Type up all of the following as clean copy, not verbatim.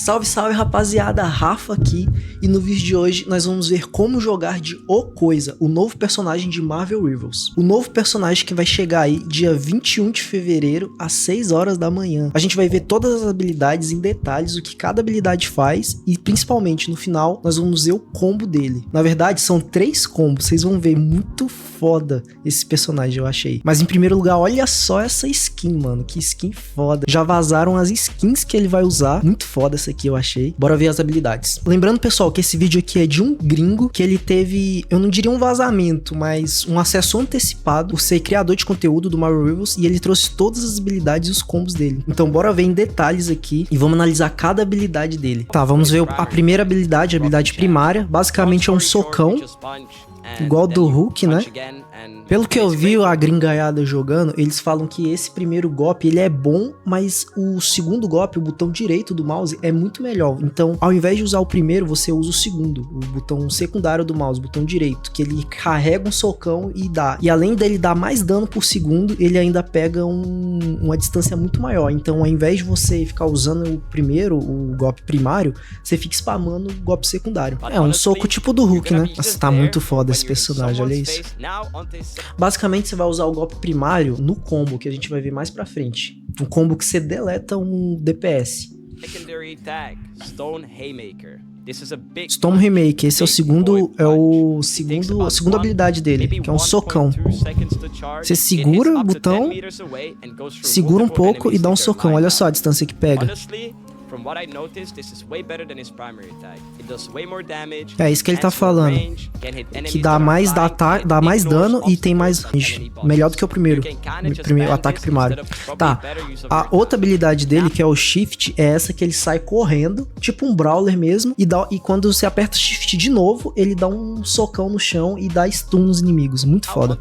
Salve, salve, rapaziada, Rafa aqui, e no vídeo de hoje nós vamos ver como jogar de O Coisa, o novo personagem de Marvel Rivals. O novo personagem que vai chegar aí dia 21 de fevereiro às 6 horas da manhã. A gente vai ver todas as habilidades em detalhes, o que cada habilidade faz e principalmente no final nós vamos ver o combo dele. Na verdade são 3 combos, vocês vão ver, muito foda esse personagem eu achei. Mas em primeiro lugar, olha só essa skin, mano, que skin foda. Já vazaram as skins que ele vai usar, muito foda essa aqui eu achei. Bora ver as habilidades. Lembrando, pessoal, que esse vídeo aqui é de um gringo que ele teve, eu não diria um vazamento, mas um acesso antecipado por ser criador de conteúdo do Marvel Rivals, e ele trouxe todas as habilidades e os combos dele. Então bora ver em detalhes aqui e vamos analisar cada habilidade dele. Tá, vamos ver a primeira habilidade, a habilidade primária. Basicamente é um socão, igual do Hulk, né? Pelo que eu vi a gringaiada jogando, eles falam que esse primeiro golpe ele é bom, mas o segundo golpe, o botão direito do mouse, é muito melhor. Então, ao invés de usar o primeiro, você usa o segundo, o botão secundário do mouse, o botão direito, que ele carrega um socão e dá. E além dele dar mais dano por segundo, ele ainda pega uma distância muito maior. Então, ao invés de você ficar usando o primeiro, o golpe primário, você fica spamando o golpe secundário. É um soco tipo do Hulk, né? Nossa, tá muito foda esse personagem, olha isso. Basicamente você vai usar o golpe primário no combo, que a gente vai ver mais pra frente. Um combo que você deleta um DPS. Stone Haymaker, esse é a segunda habilidade dele, que é um socão. Você segura o botão, segura um pouco e dá um socão. Olha só a distância que pega. É isso que ele tá falando, que dá mais dano e tem mais range, melhor do que o primeiro ataque primário. Tá, a outra habilidade dele, que é o Shift, é essa que ele sai correndo, tipo um Brawler mesmo, e quando você aperta Shift de novo, ele dá um socão no chão e dá stun nos inimigos, muito foda.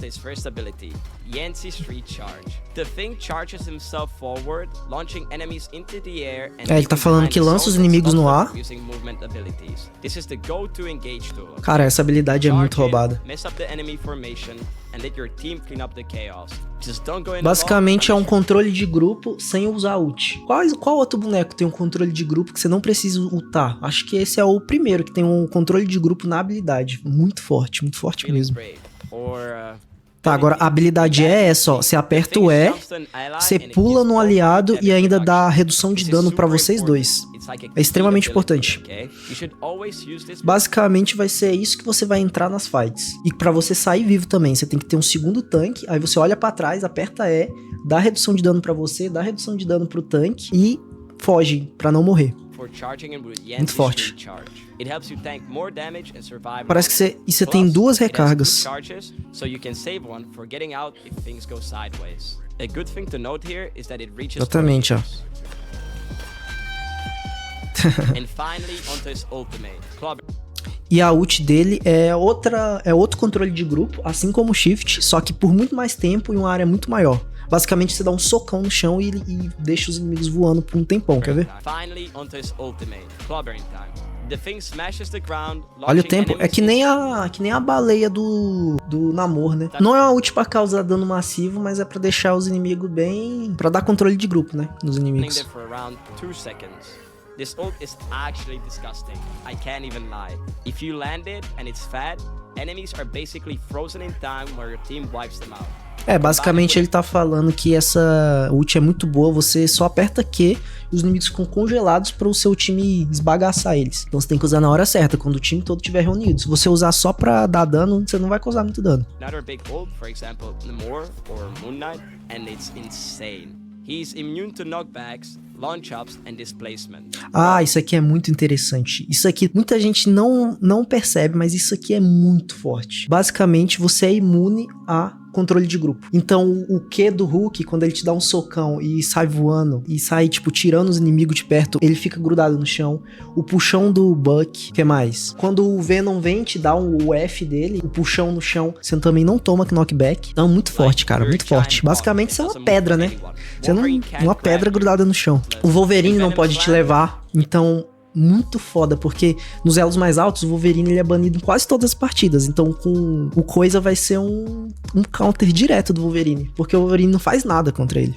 Yancey Street Charge. The Thing charges himself forward, launching enemies into the air and ele tá falando que lança os inimigos no ar. Cara, essa habilidade é muito roubada. Basicamente é um controle de grupo sem usar ult. Qual outro boneco tem um controle de grupo que você não precisa ultar? Acho que esse é o primeiro que tem um controle de grupo na habilidade. Muito forte mesmo. Tá, agora a habilidade é essa, ó. Você aperta o E, você pula no aliado e ainda dá redução de dano pra vocês dois. É extremamente importante. Basicamente vai ser isso que você vai entrar nas fights. E pra você sair vivo também, você tem que ter um segundo tanque. Aí você olha pra trás, aperta E, dá redução de dano pra você, dá redução de dano pro tanque e foge pra não morrer. Muito forte. Parece que você tem 2 recargas. Exatamente, ó. E a ult dele é outro controle de grupo, assim como o Shift, só que por muito mais tempo e uma área muito maior. Basicamente você dá um socão no chão e deixa os inimigos voando por um tempão, quer ver? Olha o tempo, é que nem a baleia do Namor, né? Não é uma ult pra causar dano massivo, mas é pra deixar os inimigos bem... pra dar controle de grupo, né? Nos inimigos. This ult is actually disgusting. I can't even lie. If you land it and it's fat, enemies are basically frozen in time where your team wipes them out. Basicamente ele tá falando que essa ult é muito boa, você só aperta Q e os inimigos ficam congelados para o seu time esbagaçar eles. Então você tem que usar na hora certa, quando o time todo estiver reunido. Se você usar só pra dar dano, você não vai causar muito dano. Another big ult, for example, Namor or Moon Knight, and it's insane. He's immune to knockbacks, launch-ups and displacement. Ah, isso aqui é muito interessante. Isso aqui muita gente não percebe, mas isso aqui é muito forte. Basicamente, você é imune a controle de grupo. Então, o Q do Hulk, quando ele te dá um socão e sai voando, e sai, tipo, tirando os inimigos de perto, ele fica grudado no chão. O puxão do Buck, o que mais? Quando o Venom vem te dá o F dele, o puxão no chão, você também não toma knockback. Então, muito forte, cara, muito forte. Basicamente, isso é uma pedra, né? Você uma pedra grudada no chão. O Wolverine não pode te levar, então... muito foda, porque nos elos mais altos o Wolverine ele é banido em quase todas as partidas, então com o Coisa vai ser um counter direto do Wolverine, porque o Wolverine não faz nada contra ele.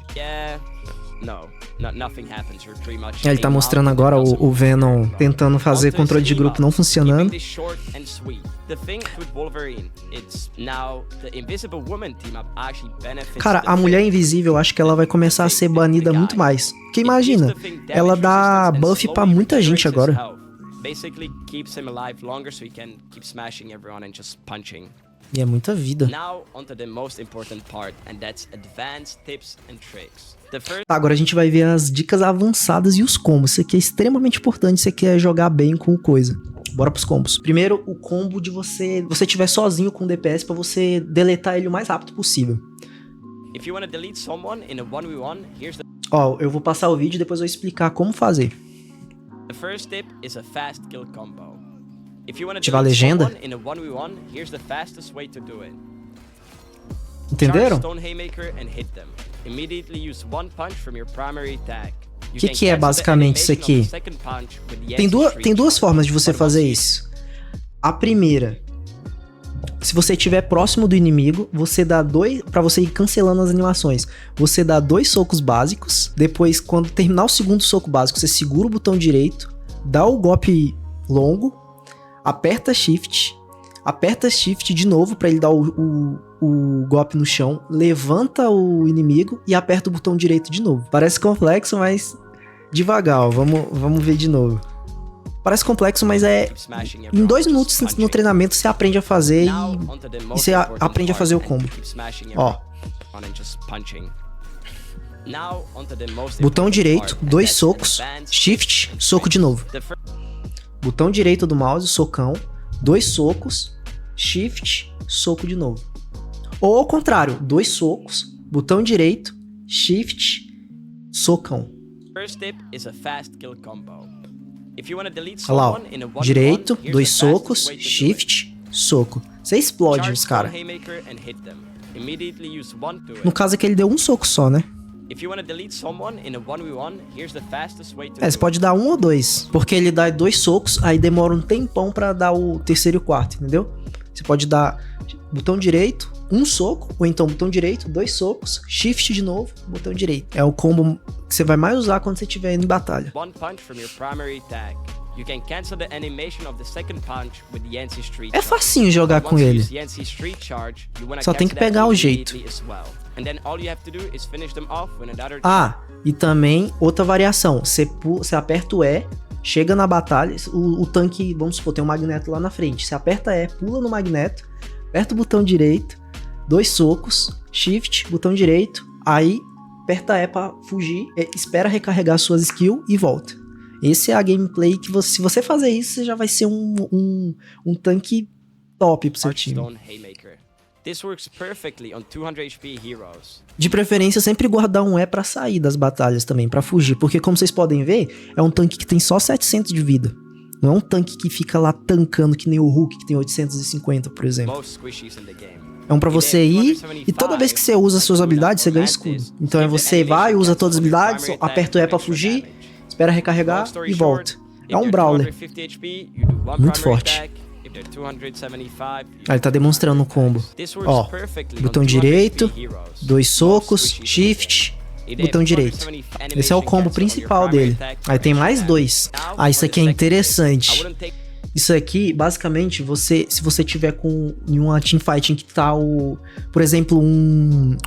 Ele tá mostrando agora o Venom tentando fazer controle de grupo não funcionando. Cara, a Mulher Invisível, acho que ela vai começar a ser banida muito mais. Porque imagina, ela dá buff pra muita gente agora. E é muita vida. Tá, agora a gente vai ver as dicas avançadas e os combos. Isso aqui é extremamente importante se você quer jogar bem com coisa. Bora pros combos. Primeiro, o combo de você estiver sozinho com o DPS pra você deletar ele o mais rápido possível. Ó, eu vou passar o vídeo e depois eu vou explicar como fazer. Ativar a legenda. Entenderam? O que é basicamente isso aqui? Tem duas formas de você fazer isso. A primeira, se você estiver próximo do inimigo, você dá pra você ir cancelando as animações. Você dá 2 socos básicos. Depois, quando terminar o segundo soco básico, você segura o botão direito, dá o golpe longo, aperta Shift de novo pra ele dar o golpe no chão, levanta o inimigo e aperta o botão direito de novo. Parece complexo, mas devagar, ó. Vamos ver de novo. Parece complexo, mas em 2 minutos no treinamento você aprende a fazer e você aprende a fazer o combo. Ó. Botão direito, 2 socos, Shift, soco de novo. Botão direito do mouse, socão, 2 socos, Shift, soco de novo. Ou ao contrário, 2 socos, botão direito, Shift, socão. Olha lá, ó. Direito, 2 socos, Shift, soco. Você explode os caras. No caso aqui ele deu 1 soco só, né? Você pode dar 1 ou 2, porque ele dá 2 socos, aí demora um tempão pra dar o terceiro e o quarto, entendeu? Você pode dar botão direito, 1 soco, ou então botão direito, 2 socos, Shift de novo, botão direito. É o combo que você vai mais usar quando você estiver indo em batalha. É facinho jogar com ele. Só tem que pegar o jeito. Ah, e também outra variação. Você aperta o E, chega na batalha, o tanque, vamos supor, tem um magneto lá na frente. Você aperta E, pula no magneto, aperta o botão direito, 2 socos, Shift, botão direito, aí aperta E pra fugir, espera recarregar suas skills e volta. Esse é a gameplay que se você fazer isso, você já vai ser um tanque top pro seu time. De preferência, sempre guardar um E pra sair das batalhas também, pra fugir. Porque como vocês podem ver, é um tanque que tem só 700 de vida. Não é um tanque que fica lá tancando que nem o Hulk, que tem 850, por exemplo. É um pra você ir, e toda vez que você usa suas habilidades, você ganha escudo. Então você vai, usa todas as habilidades, aperta o E pra fugir, espera recarregar e volta. É um brawler. Muito forte. Ele tá demonstrando o combo. Ó, botão direito, 2 socos, Shift, botão direito. Esse é o combo principal dele. Aí tem mais 2. Ah, isso aqui é interessante. Isso aqui, basicamente, se você tiver em uma teamfighting que tá por exemplo,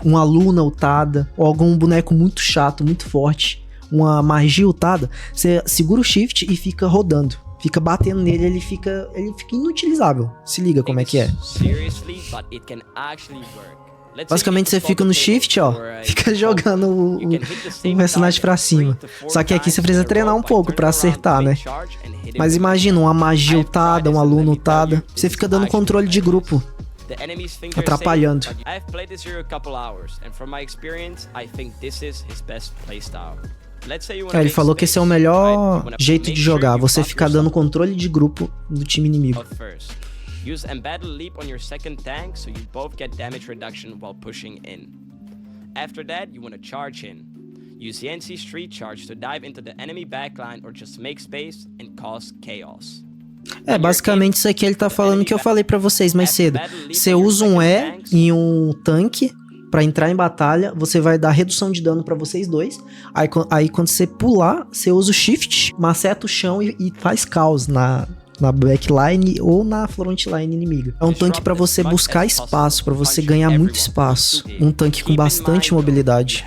uma Luna ultada, ou algum boneco muito chato, muito forte, uma magia ultada, você segura o Shift e fica rodando. Fica batendo nele, ele fica inutilizável. Se liga como é que é. Basicamente você fica no Shift, ó, fica jogando o personagem pra cima. Só que aqui você precisa treinar um pouco pra acertar, né? Mas imagina uma magia ultada, uma Luna ultada, você fica dando controle de grupo, atrapalhando. Ele falou que esse é o melhor jeito de jogar, você ficar dando controle de grupo do time inimigo. Use Embattled Leap on your second tank so you both get damage reduction while pushing in. After that, you want to charge in. Use the NC Street Charge to dive into the enemy backline or just make space and cause chaos. Basicamente isso aqui ele tá falando que eu falei pra vocês mais cedo. Você usa um E em um tanque pra entrar em batalha, você vai dar redução de dano pra vocês dois. Aí quando você pular, você usa o shift, maceta o chão e faz caos na backline ou na frontline inimiga. É um tanque pra você buscar espaço, pra você ganhar muito espaço. Um tanque com bastante mobilidade.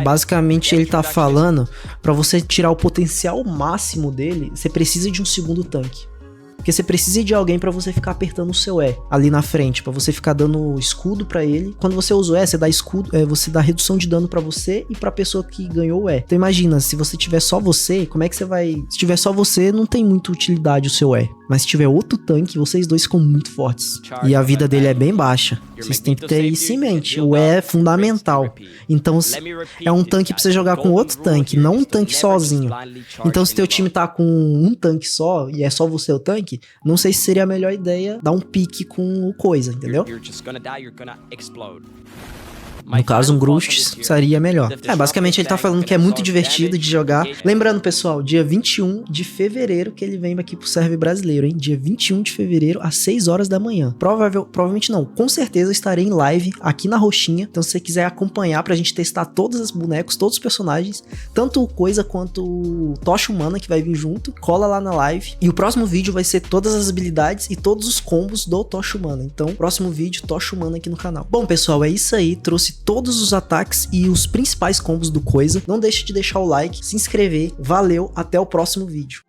Basicamente ele tá falando pra você tirar o potencial máximo dele, você precisa de um segundo tanque. Porque você precisa de alguém pra você ficar apertando o seu E ali na frente, pra você ficar dando escudo pra ele. Quando você usa o E, você dá escudo, você dá redução de dano pra você e pra pessoa que ganhou o E. Então imagina, se você tiver só você, como é que você vai... Se tiver só você, não tem muita utilidade o seu E. Mas se tiver outro tanque, vocês dois ficam muito fortes. E a vida dele é bem baixa. Vocês têm que ter isso em mente. O E é fundamental. Então é um tanque pra você jogar com outro tanque, não um tanque sozinho. Então se teu time tá com um tanque só e é só você o tanque, não sei se seria a melhor ideia dar um pique com o coisa, entendeu? No caso, um Grust seria melhor. Basicamente ele tá falando que é muito divertido de jogar. Lembrando, pessoal, dia 21 de fevereiro que ele vem aqui pro server brasileiro, hein? Dia 21 de fevereiro, às 6 horas da manhã. Provavelmente não, com certeza estarei em live aqui na Roxinha. Então se você quiser acompanhar pra gente testar todos os bonecos, todos os personagens, tanto o Coisa quanto o Tocha Humana que vai vir junto, cola lá na live. E o próximo vídeo vai ser todas as habilidades e todos os combos do Tocha Humana. Então, próximo vídeo, Tocha Humana aqui no canal. Bom, pessoal, é isso aí. Trouxe todos os ataques e os principais combos do Coisa. Não deixe de deixar o like, se inscrever. Valeu, até o próximo vídeo.